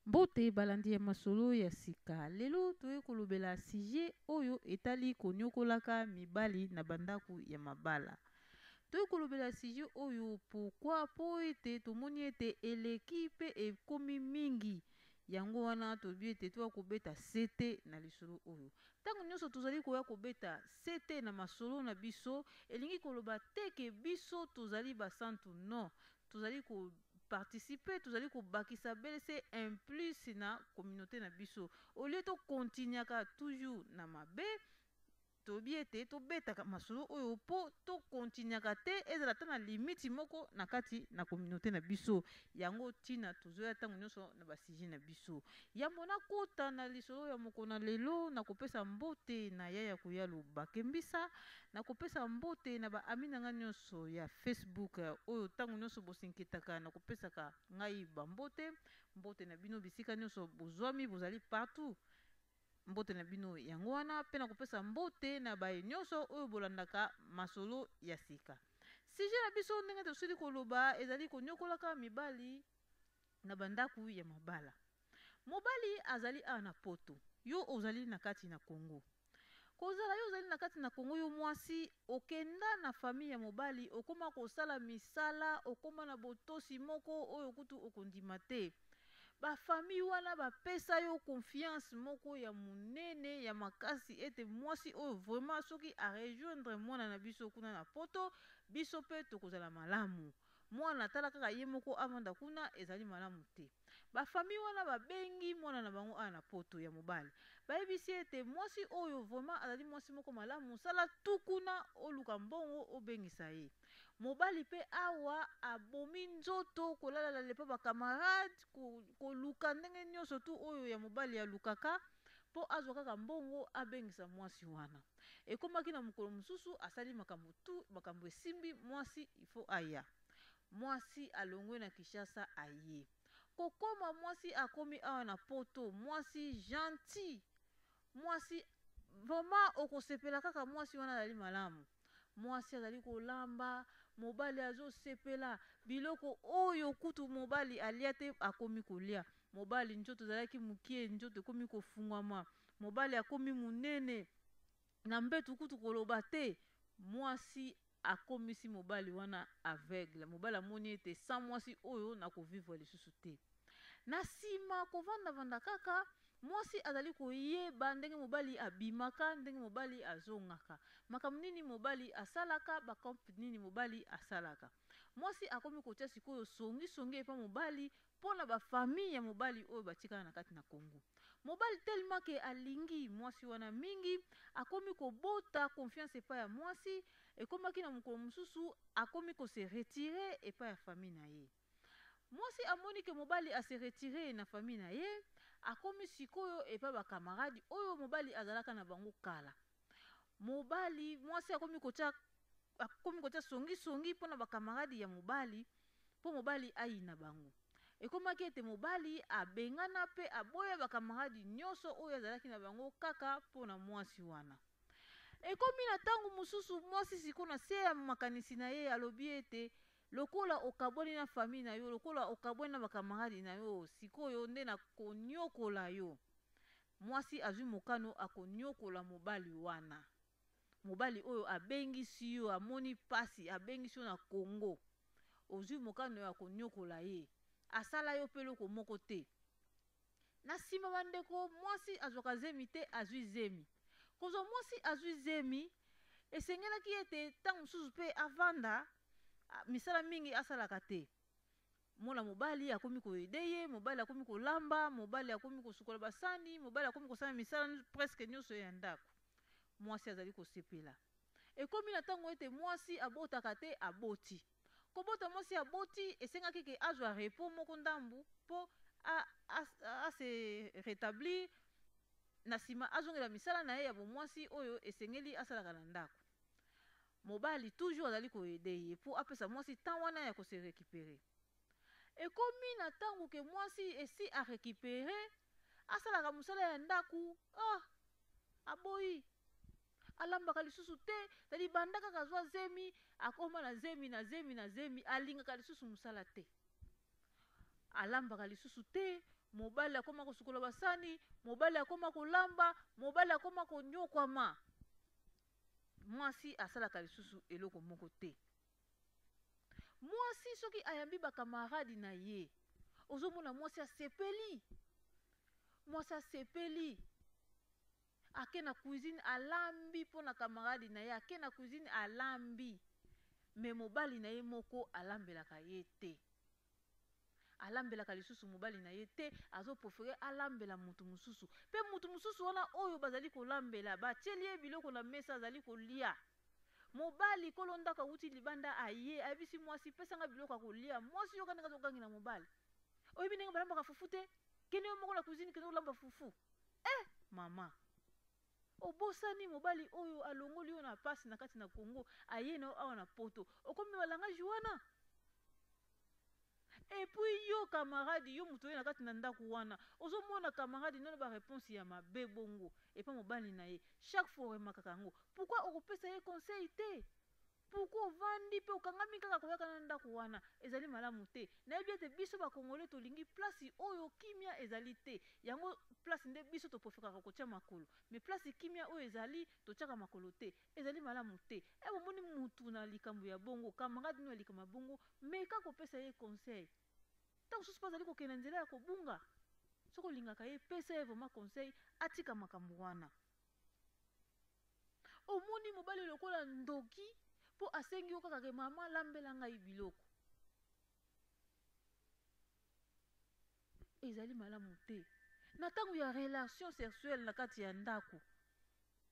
Mbote balandi ya masolo ya sika. Lelo toye kolobela sije oyo etali konyokolaka mibali na bandaku ya mabala. Toye kolobela sije oyo pourquoi po ete tomoni ete eleki pe ekomi mingi. Yango wana tobi ete toya kobeta sete na lisolo oyo. Tango nyonso tozali koya kobeta sete na masolo na biso, elingi koloba teke biso tozali basantu non. Tozali ko participer, tozali kobakisa belese un plus na communauté na biso. Au lieu to continuaka toujours na mabe, tobi ete tobetaka masolo oyo po to continuaka te ezala ta na limiti moko na kati na communauté na biso. Yango tina tozoya tango nyonso na basije na biso. Yambo na kota na lisolo ya moko na lelo na kopesa mbote na yaya koyalo bakembisa, na kopesa mbote na ba amina nga nyonso ya Facebook oyo tango nyonso bosinkitaka na kopesaka ngai ba mbote, mbote na bino bisika nyonso bozwami bozali partout. Mbote na bino yango wana pe na kopesa mbote na baye nyonso oyo bolandaka masolo ya sika. Sije na biso ndenge tosili koloba ezali konyokolaka mibali na bandaku ya mabala. Mobali azali a na poto, yo ozali na kati na Congo. Kozala yo ozali na kati na Congo yo mwasi okenda na famille ya mobali okoma kosala misala okoma na botosi moko oyo kutu okondima te. Ba famille wana bapesa yo confiance moko ya munene ya makasi ete mwasi oyo vraiment soki a rejoindre mwana na biso kuna na poto biso pe tokozala malamu. Mwana tala kaka ye moko avanda kuna ezali malamu te. Ba famille wana babengi mwana na bango a na poto ya mobali. Bayebisi ete mwasi oyo vraiment azali mwasi moko malamu sala tukuna oluka mbongo obengisa ye. Mobali pe awa abomi nzoto kolala lepa ba camarade koluka ndenge nyonso tu oyo ya mobali ya lukaka po azwa kaka mbongo abengisa mwasi wana. Ekomaki na mokolo mosusu asali makambo tu makambo esimbi mwasi ifo aya. Mwasi alongwe na Kinshasa aye. Kokoma mwasi akomi awa na poto, mwasi gentil. Mwasi vraiment okosepela kaka mwasi wana azali malamu. Mwasi azali kolamba, mobali azo sepela, biloko oyo kutu mobali alia te akomi kolia. Mobali njoto zalaki mukie njoto komi kofungwama. Mobali akomi munene na mbetu kutu koloba te. Mwasi akomisi mobali wana aveugle. Mobali amoni ete sans mwasi oyo na kovivre lisusu te. Na sima kovanda vanda kaka mwasi azali koyeba ndenge mobali abimaka ndenge mobali azongaka. Makambo nini mobali asalaka bakampu nini mobali asalaka. Mwasi akomi kotia sikoyo songi epa mobali pona ba famille ya mobali oyo batika na kati na Congo. Mobali tellement ke alingi mwasi wana mingi akomi kobota confiance epa ya mwasi ekomaki na mokolo mosusu akomi ko se retirer epa ya famille na ye. Mwasi amoni ke mobali a se retirer na famille na ye akomi sikoyo epa ba camarade oyo mobali azalaka na bango kala. Mobali mwasi akomi kotia songi pona ba camarade ya mobali po mobali ayi na bango. Ekomaki ete mobali abengana pe aboya ba camarade nyonso oyo azalaki na bango kaka pona mwasi wana. Ekomi na tangu mususu mwasi siko na se ya makanisi na ye alobi ete lokola okaboni na famille na yo, lokola okaboni na bakamaradi na yo, sikoyo nde na konyokola yo. Mwasi azwi mokano akonyokola mobali wana. Mobali oyo abengisi yo, amoni pasi, abengisi yo na Congo. Ozwi mokano ya konyokola ye. Asala yo peloko moko te. Na sima bandeko mwasi azwaka zemi te azwi zemi. Kozo mwasi azwi zemi, esengelaki ete tangu susu pe avanda misala mingi asalaka te. Mwana mobali akomi koyedeye, mobali akomi kolamba, mobali akomi kosukola basani, mobali akomi kosala misala presque nyonso ya ndako. Mwasi azali kosepela. Ekomi na tango ete mwasi abotaka te aboti. Kobota mwasi aboti esengaki ke azwa repos moko ndambu po a se rétablir na sima azongela misala na ye ya bomwasi oyo esengeli asalaka na ndako. Mobali toujours azali koyedeye po apesa mwasi temps wana ya ko se récupérer. Ekomi na tango ke mwasi esi a récupérer asalaka musala ya ndaku, aboyi alambaka lisusu te, tali bandaka kazwa zemi, akoma na zemi alingaka lisusu musala te. alambaka lisusu te, mobali akoma kosukola basani, mobali akoma kolamba, mobali akoma konyokwama. Mwasi asalaka lisusu eloko moko te. Mwasi soki ayambi bakamaradi na ye, ozomona mwasi asepeli. Mwasi asepeli. Ake na cuisine alambi po na kamaradi na ye, ake na cuisine alambi. Me mobali na ye moko alambelaka ye te. Alambelaka lisusu mobali na ye te, azo préférer alambela mutu mususu. Pe mutu mususu wana oyo bazali kolambela, batieli ye biloko na mesa azali kolia. Mobali kolondaka wuti libanda aye, ayebisi mwasi pesanga biloko kolia. Mwasi yo kanda kazogangi na mobali. Oyebi ndenge balambaka fufu te? Kende yo moko na cuisine kende olamba fufu. Mama. Obosani mobali oyo alongoli yo na pasi na kati na Congo, aye na awa na poto. Okomi balanga juana. Et puis yo camarade yo mutu na kati na ndaku wana, ozomona camarade nona ba réponse ya mabe bongo. Et pas mobali na ye. Chaque fois remakaka ngo. Pourquoi okopesa ye conseil te? Pourquoi vandi pe okangami kaka koyaka na ndaku wana? Ezali malamu te. Na yebi ete biso ba Congolais tolingi place oyo kimia ezali te. Yango place nde biso to profekaka kotia makolo. Mais place kimia oyo ezali to tiaka makolo te. Ezali malamu te. Bomoni mutu na likambo ya bongo, camarade no likambo ya bongo, mais ka kopesa ye conseil. Tant que pas ali kokena nzela ya kobunga. Soko lingaka ye pesa ye vraiment conseil atika makambo wana. Omoni mobali lokola ndoki po asengi yo kaka ke mama lambela ngai biloko. Ezali malamu te. Na tango ya relation sexuelle na kati ya ndako.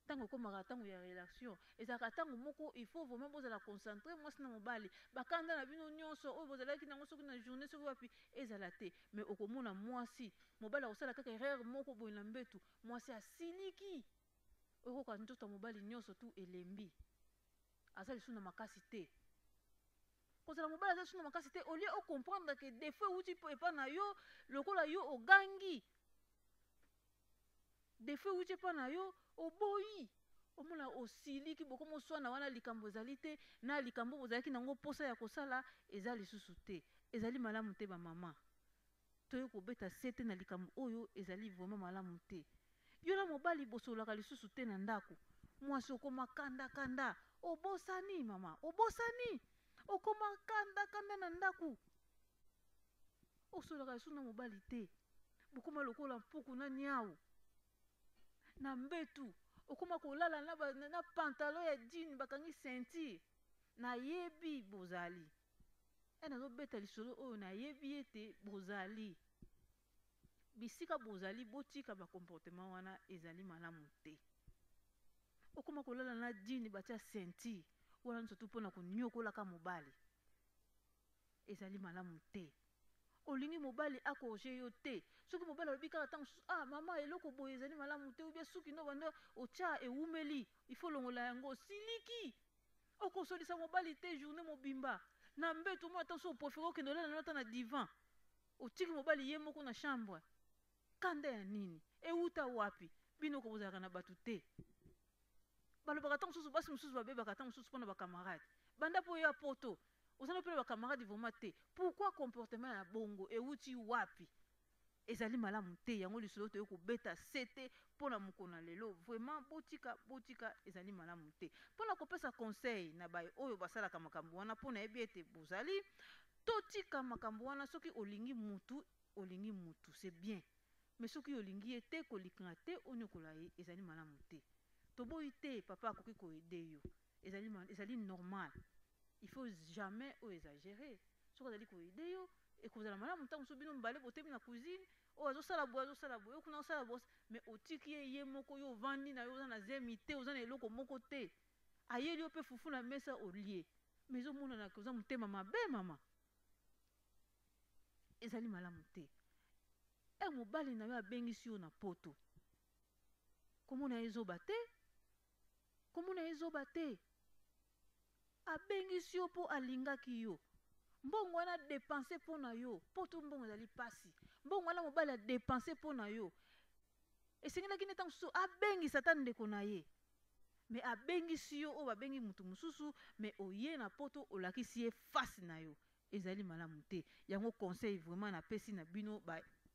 Tango komaka tango ya relation, ezaka tango moko il faut vraiment bozala concentrer mwasi na mobali. Bakanda na bino nyonso oyo bozalaki nango soki na journée soki wapi ezala te. Mais okomona mwasi, mobali akosala kaka erreur moko boye na mbetu, mwasi asiliki. Okoka nzoto mobali nyonso tu elembi. Azali suna makasi te. Kozala mobali azali suna makasi te, au lieu o comprendre que des fois uti po epa na yo, lokola yo ogangi. Des fois uti epa na yo oboyi. Omona osiliki bokomo swana wana likambo ezali te, na likambo bozalaki nango posa ya kosala ezali lisusu te. Ezali malamu te ba mama. Toyo kobeta sete na likambo oyo ezali vraiment malamu te. Yo na mobali bosolaka lisusu te na ndako. Mwasi okoma kanda kanda. Obosani mama, obosani. Okoma kanda kanda na ndako. Osolaka lisusu na mobali te. Bokoma lokola mpuku na niao. Na mbetu. Okoma kolala na pantalon ya jean bakangi ceinture. Na yebi bozali. Nazo beta lisolo oyo na yebi ete bozali. Bisika bozali botika ba comportement wana ezali malamu te. Okoma kolala na jean batia ceinture. Wana nsoto pona konyokola ka mobali. Ezali malamu te. Olingi mobali akoje yo te. Soki mobali alobi kaka tango mama eloko boye ezali malamu te, ou bien suki no banda otia eumeli, il faut longola yango siliki. Okosolisa mobali te journée mobimba. Na mbeto mo atanso préféré okende olala na na divan. Otiki mobali ye moko na chambre. Kanda ya nini? Euta wapi? Bino ko bozalaka na batu te. Balobaka tango susu basi mususu babebaka tango susu pona ba camarade. Banda po ya poto. Ozana pe ba camarade vraiment te. Pourquoi comportement ya bongo euti wapi? Ezali malamu te. Yango lisolo to yoko beta sete pona mukona lelo. Vraiment botika ezali malamu te. Pona kopesa conseil na baye oyo basala ka makambo wana pona yebi ete bozali totika makambo wana soki olingi mutu c'est bien. Mais soki olingi ete kolikanga te onyokola ye ezali malamu te. Toboyi te papa akoki ko aider yo. Ezali normal. Il faut jamais exagérer. Soki azali ko aider yo ekozala malamu tango so bino mbale botemi na cuisine azosala boye yo kuna osala bosse, mais otiki ye moko yo vandi na yo oza na zemi te, oza na eloko moko te. Ayeli yo pe fufu na mesa olie. Mais ozomona na koza motema mabe mama. Ezali malamu te. Mobali na yo abengisi yo na poto. Komona ezoba te? Komona ezoba te? Abengisi yo po alingaki yo. Mbongo wana dépenser po na yo. Poto mbongo ezali pasi. Mbongo wana mobali a dépenser po na yo. Esengelaki neta mususu abengisa ta ndeko na ye. Mais abengisi yo o babengi mutu mususu, mais oye na poto olakisi ye face na yo. ezali malamu te. Yango conseil vraiment na pesi na bino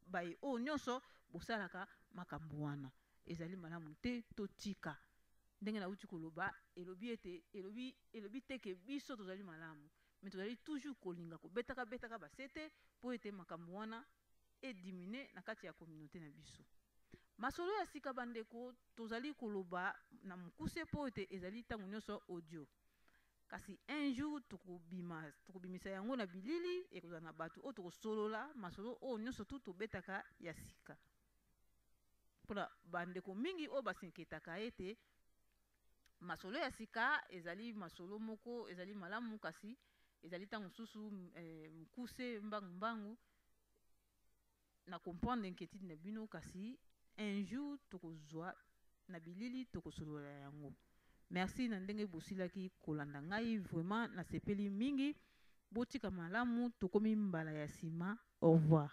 bai o nyonso bosalaka makambo wana ezali malamu te, totika. Ndenge na uti koloba elobi teke biso tozali malamu, mais tozali toujours kolinga betaka basete po ete makambo wana edimine na kati ya communauté na biso. Masolo ya sika bandeko tozali koloba na mukuse po ete ezali tango nyonso audio. Kasi un jour tukubimisa yango na bilili ekozala na bato o tokosolola masolo o nyonso tu tobetaka ya sika. Pona bandeko mingi o basinketaka ete masolo ya sika ezali masolo moko ezali malamu, kasi ezali tango susu mukuse mbangu na comprendre inquiétude na bino, kasi un jour tokozwa na bilili tokosolola yango. Merci na ndenge bosilaki kolanda ngai, vraiment nasepeli mingi. Botika malamu tokomi mbala ya sima. Au revoir.